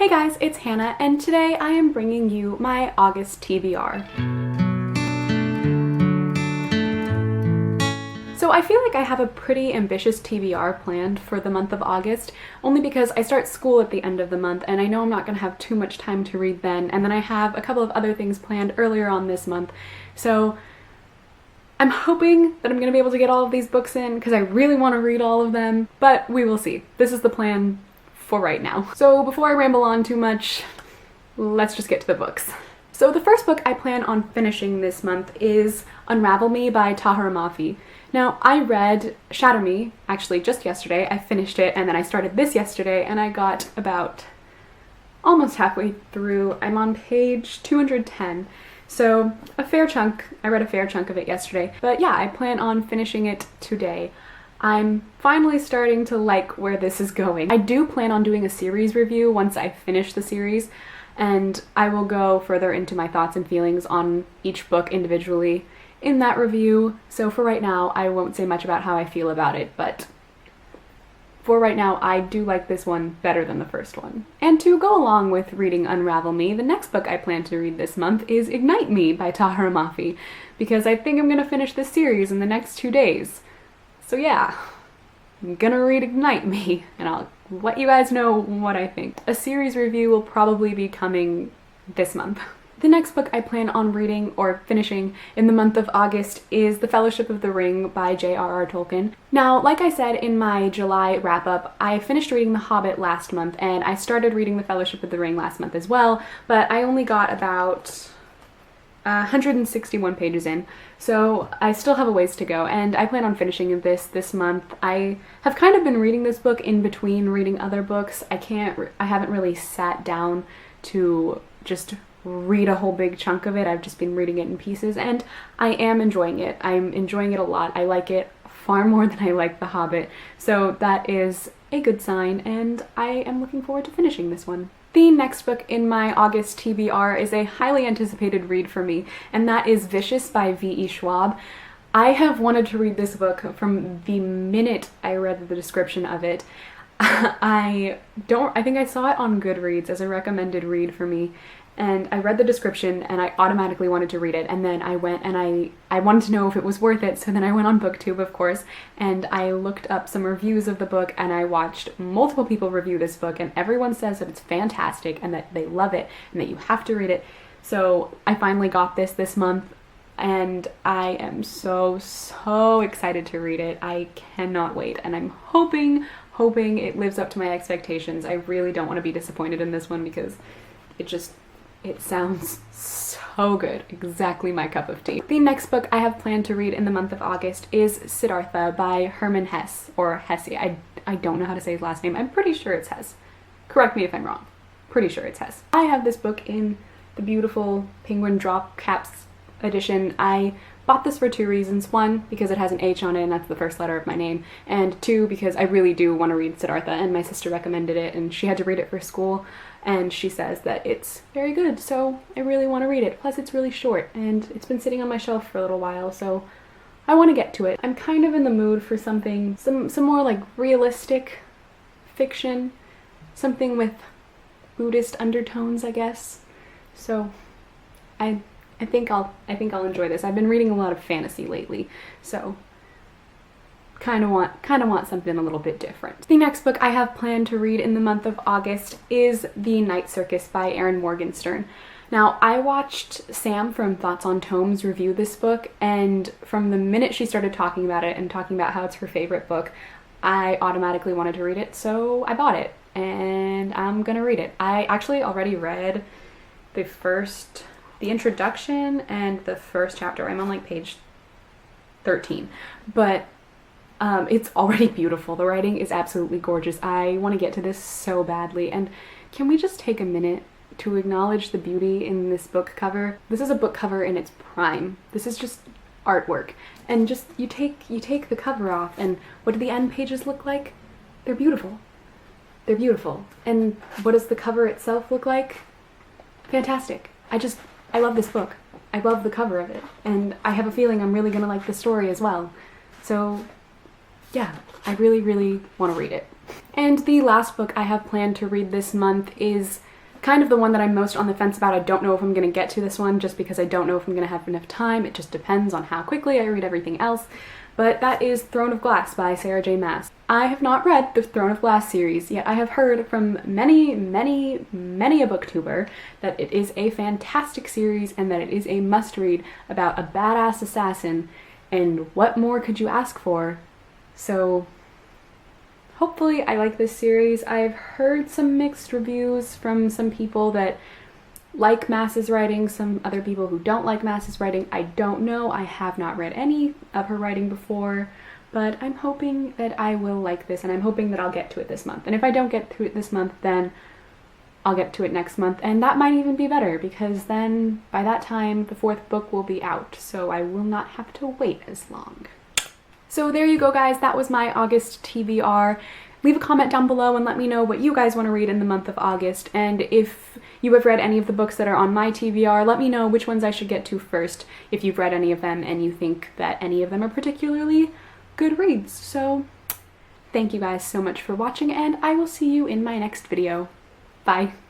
Hey guys, it's Hannah, and today I am bringing you my August TBR. So I feel like I have a pretty ambitious TBR planned for the month of August, only because I start school at the end of the month and I know I'm not going to have too much time to read then, and then I have a couple of other things planned earlier on this month. So I'm hoping that I'm going to be able to get all of these books in because I really want to read all of them, but we will see. This is the plan for right now. So before I ramble on too much, let's just get to the books. So the first book I plan on finishing this month is Unravel Me by Tahira Mafi. Now, I read Shatter Me, actually just yesterday. I finished it and then I started this yesterday and I got about almost halfway through. I'm on page 210. So a fair chunk, I read a fair chunk of it yesterday. But yeah, I plan on finishing it today. I'm finally starting to like where this is going. I do plan on doing a series review once I finish the series, and I will go further into my thoughts and feelings on each book individually in that review. So for right now, I won't say much about how I feel about it, but for right now, I do like this one better than the first one. And to go along with reading Unravel Me, the next book I plan to read this month is Ignite Me by Tahira Mafi, because I think I'm gonna finish this series in the next 2 days. So yeah, I'm gonna read Ignite Me, and I'll let you guys know what I think. A series review will probably be coming this month. The next book I plan on reading or finishing in the month of August is The Fellowship of the Ring by J.R.R. Tolkien. Now, like I said in my July wrap-up, I finished reading The Hobbit last month, and I started reading The Fellowship of the Ring last month as well, but I only got about 161 pages in, so I still have a ways to go, and I plan on finishing this month. I have kind of been reading this book in between reading other books. I haven't really sat down to just read a whole big chunk of it. I've just been reading it in pieces, and I am enjoying it. I'm enjoying it a lot. I like it far more than I like The Hobbit, so that is a good sign, and I am looking forward to finishing this one. The next book in my August TBR is a highly anticipated read for me, and that is Vicious by V.E. Schwab. I have wanted to read this book from the minute I read the description of it. I think I saw it on Goodreads as a recommended read for me, and I read the description and I automatically wanted to read it, and then I went and I wanted to know if it was worth it, so then I went on BookTube, of course, and I looked up some reviews of the book, and I watched multiple people review this book, and everyone says that it's fantastic and that they love it and that you have to read it. So I finally got this month, and I am so excited to read it. I cannot wait, and I'm hoping it lives up to my expectations. I really don't want to be disappointed in this one because it sounds so good. Exactly my cup of tea. The next book I have planned to read in the month of August is Siddhartha by Herman Hesse, or Hesse. I don't know how to say his last name. I'm pretty sure it's Hesse. Correct me if I'm wrong. Pretty sure it's Hesse. I have this book in the beautiful Penguin Drop Caps edition. I bought this for two reasons. One, because it has an H on it and that's the first letter of my name, and two, because I really do want to read Siddhartha, and my sister recommended it and she had to read it for school, and she says that it's very good, so I really want to read it. Plus it's really short and it's been sitting on my shelf for a little while, so I want to get to it. I'm kind of in the mood for something, some more like realistic fiction, something with Buddhist undertones, I guess. So I think I'll enjoy this. I've been reading a lot of fantasy lately, so kind of want something a little bit different. The next book I have planned to read in the month of August is The Night Circus by Erin Morgenstern. Now, I watched Sam from Thoughts on Tomes review this book, and from the minute she started talking about it and talking about how it's her favorite book, I automatically wanted to read it, so I bought it, and I'm gonna read it. I actually already read the introduction and the first chapter. I'm on like page 13, but it's already beautiful. The writing is absolutely gorgeous. I want to get to this so badly, and can we just take a minute to acknowledge the beauty in this book cover? This is a book cover in its prime. This is just artwork, and just you take the cover off, and what do the end pages look like? They're beautiful. They're beautiful. And what does the cover itself look like? Fantastic. I love this book. I love the cover of it, and I have a feeling I'm really gonna like the story as well. So yeah, I really want to read it. And the last book I have planned to read this month is kind of the one that I'm most on the fence about. I don't know if I'm going to get to this one just because I don't know if I'm going to have enough time. It just depends on how quickly I read everything else. But that is Throne of Glass by Sarah J. Maas. I have not read the Throne of Glass series, yet I have heard from many a booktuber that it is a fantastic series and that it is a must-read about a badass assassin, and what more could you ask for? So hopefully I like this series. I've heard some mixed reviews from some people that like Maas's writing, some other people who don't like Maas's writing. I don't know. I have not read any of her writing before, but I'm hoping that I will like this, and I'm hoping that I'll get to it this month. And if I don't get to it this month, then I'll get to it next month, and that might even be better, because then by that time the 4th book will be out, so I will not have to wait as long. So there you go, guys. That was my August TBR. Leave a comment down below and let me know what you guys want to read in the month of August, and if you have read any of the books that are on my TBR, let me know which ones I should get to first if you've read any of them and you think that any of them are particularly good reads. So thank you guys so much for watching, and I will see you in my next video. Bye!